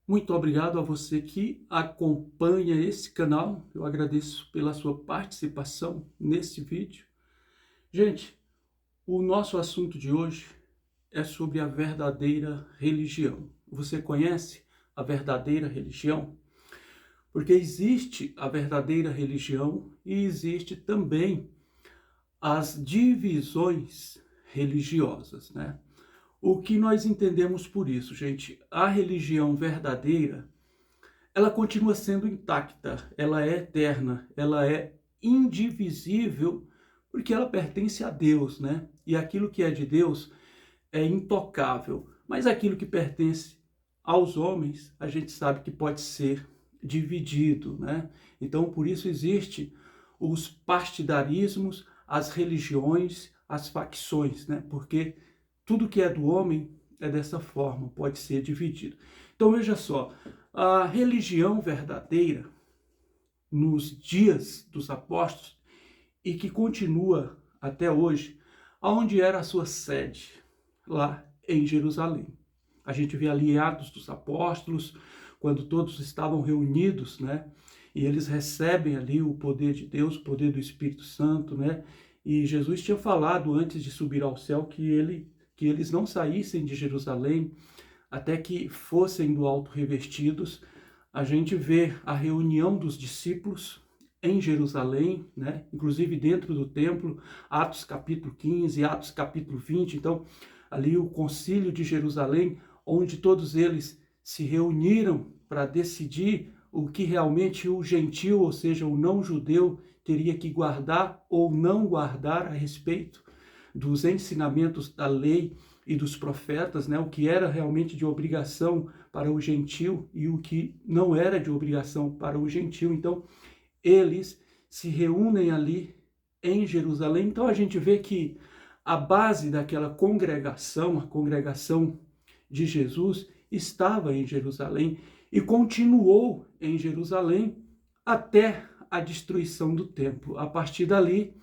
Muito obrigado a você que acompanha esse canal. Eu agradeço pela sua participação nesse vídeo. Gente, o nosso assunto de hoje é sobre a verdadeira religião. Você conhece a verdadeira religião? Porque existe a verdadeira religião e existe também as divisões religiosas, né? O que nós entendemos por isso, gente? A religião verdadeira, ela continua sendo intacta, ela é eterna, ela é indivisível, porque ela pertence a Deus, né? E aquilo que é de Deus é intocável. Mas aquilo que pertence aos homens, a gente sabe que pode ser dividido, né? Então, por isso existe os partidarismos, as religiões, as facções, né? Porque tudo que é do homem é dessa forma, pode ser dividido. Então, veja só, a religião verdadeira nos dias dos apóstolos e que continua até hoje, aonde era a sua sede, lá em Jerusalém. A gente vê ali Atos dos Apóstolos, quando todos estavam reunidos, né? E eles recebem ali o poder de Deus, o poder do Espírito Santo, né? E Jesus tinha falado antes de subir ao céu que eles não saíssem de Jerusalém até que fossem do alto revestidos. A gente vê a reunião dos discípulos em Jerusalém, né? Inclusive dentro do templo, Atos capítulo 15, Atos capítulo 20. Então, ali o concílio de Jerusalém, onde todos eles se reuniram para decidir o que realmente o gentil, ou seja, o não judeu, teria que guardar ou não guardar a respeito dos ensinamentos da lei e dos profetas, né? O que era realmente de obrigação para o gentil e o que não era de obrigação para o gentil. Então, eles se reúnem ali em Jerusalém. Então, a gente vê que a base daquela congregação, a congregação de Jesus, estava em Jerusalém e continuou em Jerusalém até a destruição do templo. A partir dali,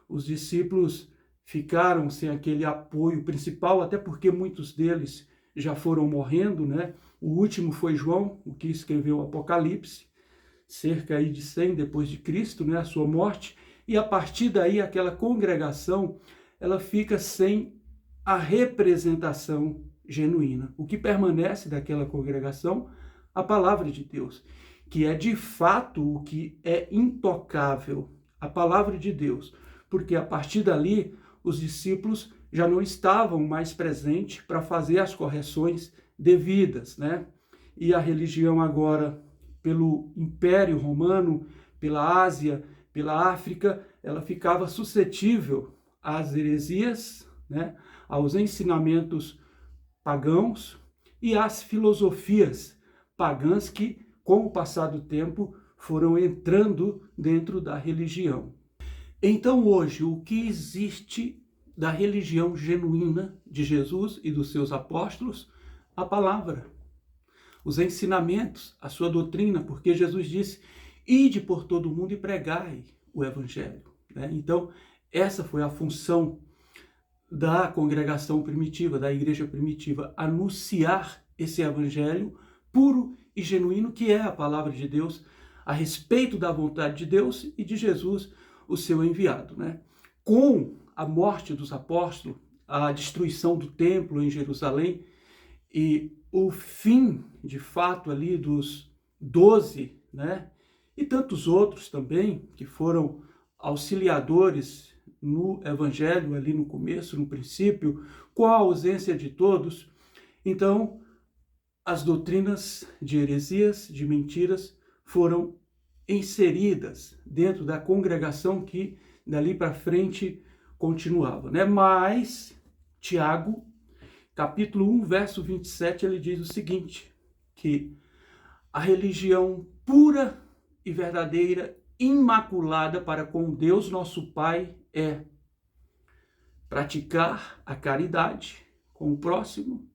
os discípulos ficaram sem aquele apoio principal, até porque muitos deles já foram morrendo, né? O último foi João, o que escreveu o Apocalipse, cerca aí de 100 depois de Cristo, né, a sua morte, e a partir daí aquela congregação, ela fica sem a representação genuína. O que permanece daquela congregação? A palavra de Deus, que é de fato o que é intocável, a palavra de Deus, porque a partir dali os discípulos já não estavam mais presentes para fazer as correções devidas, né? E a religião agora, pelo Império Romano, pela Ásia, pela África, ela ficava suscetível às heresias, né? Aos ensinamentos pagãos e às filosofias pagãs que, com o passar do tempo, foram entrando dentro da religião. Então, hoje, o que existe da religião genuína de Jesus e dos seus apóstolos? A palavra, os ensinamentos, a sua doutrina, porque Jesus disse: ide por todo o mundo e pregai o evangelho, né? Então, essa foi a função da congregação primitiva, da igreja primitiva, anunciar esse evangelho puro e genuíno, que é a palavra de Deus, a respeito da vontade de Deus e de Jesus, o seu enviado, né? Com a morte dos apóstolos, a destruição do templo em Jerusalém e o fim, de fato, ali dos 12, né? E tantos outros também que foram auxiliadores no evangelho ali no começo, no princípio, com a ausência de todos. Então, as doutrinas de heresias, de mentiras, foram inseridas dentro da congregação que dali para frente continuava, né? Mas Tiago, capítulo 1, verso 27, ele diz o seguinte, que a religião pura e verdadeira, imaculada para com Deus nosso Pai é praticar a caridade com o próximo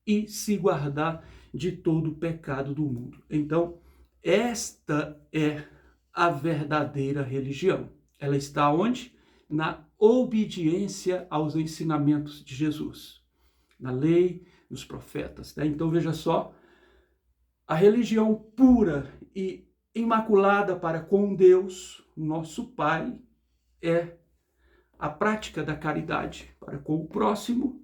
e se guardar de todo o pecado do mundo. Então, esta é a verdadeira religião. Ela está onde? Na obediência aos ensinamentos de Jesus, na lei, nos profetas, né? Então, veja só, A religião pura e imaculada para com Deus, nosso Pai, é a prática da caridade para com o próximo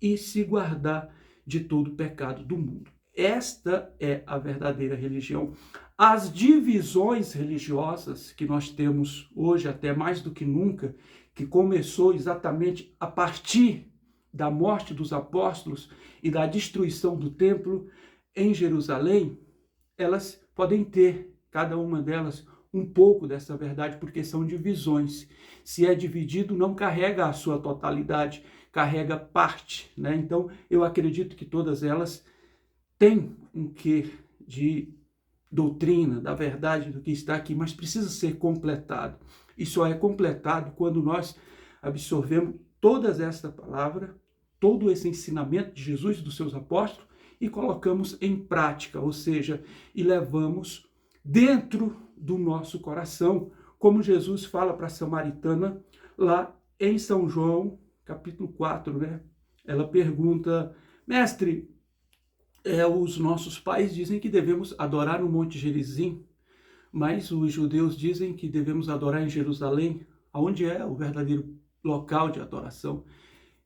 e se guardar de todo o pecado do mundo. Esta é a verdadeira religião. As divisões religiosas que nós temos hoje, até mais do que nunca, que começou exatamente a partir da morte dos apóstolos e da destruição do templo em Jerusalém, elas podem ter, cada uma delas, um pouco dessa verdade, porque são divisões. Se é dividido, não carrega a sua totalidade, carrega parte, né? Então, eu acredito que todas elas têm um quê de doutrina, da verdade do que está aqui, mas precisa ser completado. E só é completado quando nós absorvemos toda esta palavra, todo esse ensinamento de Jesus e dos seus apóstolos e colocamos em prática, ou seja, e levamos dentro do nosso coração, como Jesus fala para a samaritana lá em São João, capítulo 4, né? Ela pergunta, mestre, os nossos pais dizem que devemos adorar no Monte Gerizim, mas os judeus dizem que devemos adorar em Jerusalém, onde é o verdadeiro local de adoração.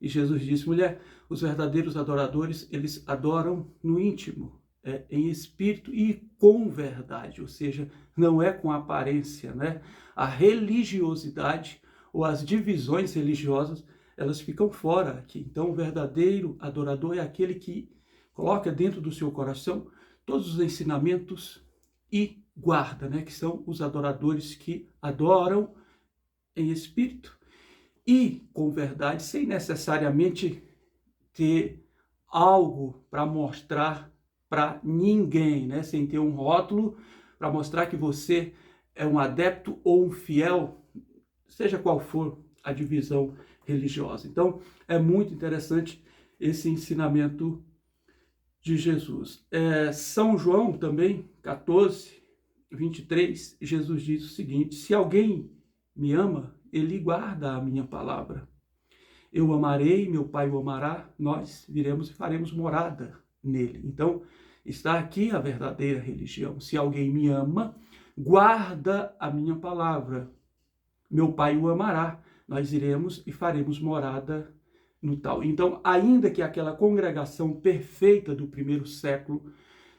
E Jesus disse, mulher, os verdadeiros adoradores, eles adoram no íntimo, em espírito e com verdade, ou seja, não é com aparência, né? A religiosidade ou as divisões religiosas, elas ficam fora aqui. Então, o verdadeiro adorador é aquele que coloca dentro do seu coração todos os ensinamentos e guarda, né? Que são os adoradores que adoram em espírito e com verdade, sem necessariamente ter algo para mostrar para ninguém, né? Sem ter um rótulo para mostrar que você é um adepto ou um fiel, seja qual for a divisão religiosa. Então, é muito interessante esse ensinamento de Jesus. São João também, 14, 23, Jesus diz o seguinte, se alguém me ama, ele guarda a minha palavra. Eu amarei, meu Pai o amará, nós viremos e faremos morada nele. Então, está aqui a verdadeira religião. Se alguém me ama, guarda a minha palavra. Meu Pai o amará, nós iremos e faremos morada no tal. Então, ainda que aquela congregação perfeita do primeiro século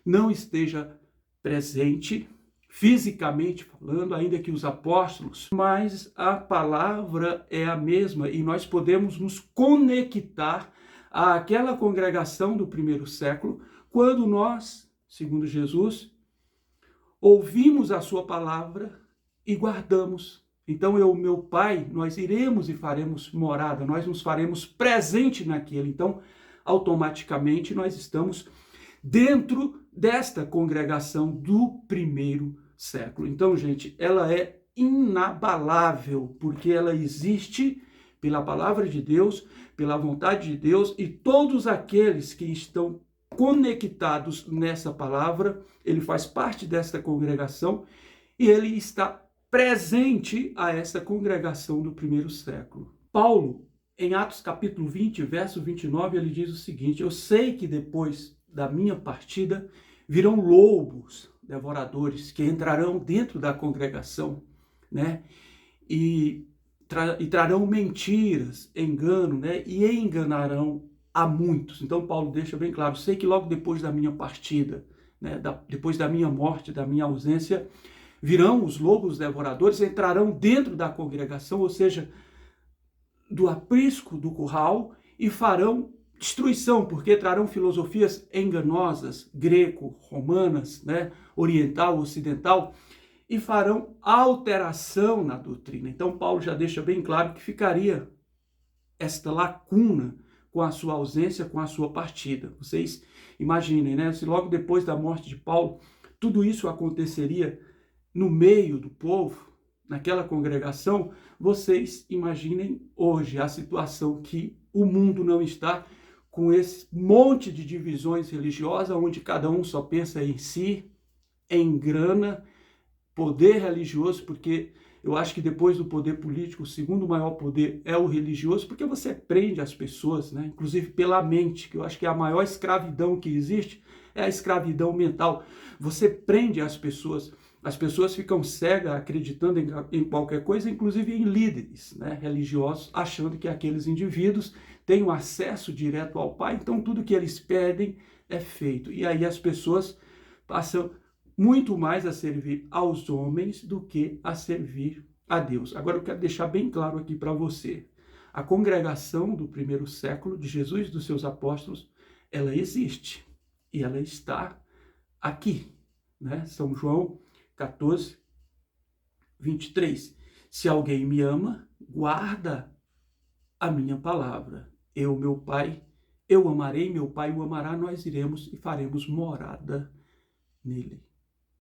não esteja presente, fisicamente falando, ainda que os apóstolos, mas a palavra é a mesma e nós podemos nos conectar àquela congregação do primeiro século quando nós, segundo Jesus, ouvimos a sua palavra e guardamos. Então eu, meu Pai, nós iremos e faremos morada, nós nos faremos presente naquele. Então, automaticamente nós estamos dentro desta congregação do primeiro século. Então, gente, ela é inabalável, porque ela existe pela palavra de Deus, pela vontade de Deus, e todos aqueles que estão conectados nessa palavra, ele faz parte desta congregação e ele está presente a essa congregação do primeiro século. Paulo, em Atos capítulo 20, verso 29, ele diz o seguinte, eu sei que depois da minha partida virão lobos devoradores que entrarão dentro da congregação, né? E trarão mentiras, engano, né? E enganarão a muitos. Então Paulo deixa bem claro, sei que logo depois da minha partida, né? Depois da minha morte, da minha ausência, virão os lobos devoradores, entrarão dentro da congregação, ou seja, do aprisco do curral, e farão destruição, porque trarão filosofias enganosas, greco-romanas, né, oriental, ocidental, e farão alteração na doutrina. Então Paulo já deixa bem claro que ficaria esta lacuna com a sua ausência, com a sua partida. Vocês imaginem, né, se logo depois da morte de Paulo, tudo isso aconteceria no meio do povo, naquela congregação, vocês imaginem hoje a situação que o mundo não está, com esse monte de divisões religiosas, onde cada um só pensa em si, em grana, poder religioso, porque eu acho que depois do poder político, o segundo maior poder é o religioso, porque você prende as pessoas, né? Inclusive pela mente, que eu acho que a maior escravidão que existe é a escravidão mental. Você prende as pessoas ficam cegas acreditando em qualquer coisa, inclusive em líderes, né, religiosos, achando que aqueles indivíduos têm um acesso direto ao Pai, então tudo que eles pedem é feito. E aí as pessoas passam muito mais a servir aos homens do que a servir a Deus. Agora eu quero deixar bem claro aqui para você. A congregação do primeiro século de Jesus e dos seus apóstolos, ela existe e ela está aqui, né? São João 14, 23. Se alguém me ama, guarda a minha palavra. Eu, meu Pai, eu amarei, meu Pai o amará, nós iremos e faremos morada nele.